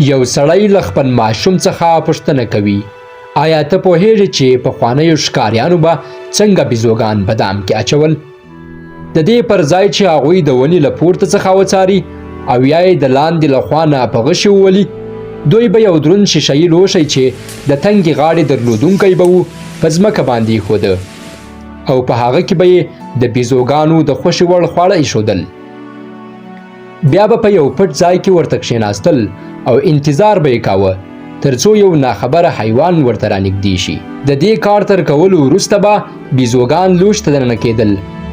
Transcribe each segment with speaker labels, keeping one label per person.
Speaker 1: یو سړی له خپل ماشوم څخه پوښتنه کوي آیا ته پوهیږې چې پخوانیو ښکاریانو به څنګه بیزوګان بادام کې اچول؟ د دې پر ځای چې هغوی د ونې له پورته څخه وڅاري او یا یې د لاندې له خوا نه په غشي وولي، دوی به یو دروند شیشهیي لوښی چې د تنګې غاړې درلودونکی به و په ځمکه باندې ایښوده او په هغه کې به یې د بیزوګانو د خوښې وړ خواړه ایښودل. بیا به په یو پټ ځای کې ورته کښېناستل او انتظار به یې کاوه تر څو یو ناخبره حیوان ورته رانږدې شي. د دې کار تر کولو وروسته به بیزوګان لوښي ته دننه کېدل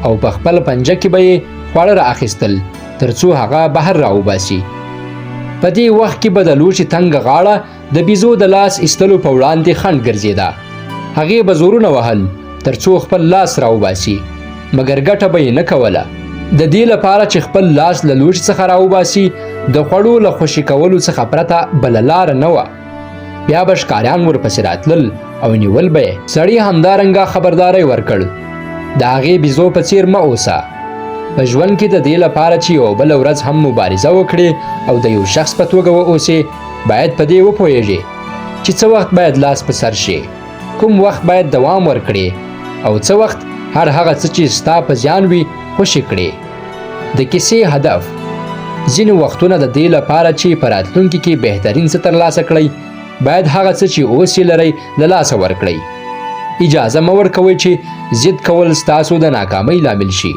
Speaker 1: او په خپل پنجه کې به یې خواړه رااخیستل تر څو هغه بهر راوباسي. په دې وخت کې به د لوښي تنګه غاړه د بیزو د لاس ایستلو په وړاندې خنډ ګرځېده. هغې به زورونه وهل تر څو خپل لاس راوباسي، مګر ګټه به یې نه کوله. د دې لپاره چې خپل لاس له لوښي څخه راوباسي د خوړو له خوشي کولو څخه پرته بله لاره نه وه. بیا به ښکاریان ورپسې راتلل او نیول به یې. سړي همدارنګه خبرداری ورکړ د هغې بیزو په څیر مه اوسه. په ژوند کې د دې لپاره چې یو بله ورځ هم مبارزه وکړې او د یو شخص په توګه واوسې، باید په دې وپوهیږې چې څه وخت باید لاس په سر شي، کوم وخت باید دوام ورکړې او څه وخت هر هغه څه چې ستا په زیان وي خوشي کړې. د کیسې هدف: ځینې وختونه د دې لپاره چې په راتلونکي کې بهترین څه ترلاسه کړئ، باید هغه څه چې اوس یې لرئ له لاسه ورکړئ. اجازه مه ورکوئ چې ضد کول ستاسو د ناکامۍ لامل شي.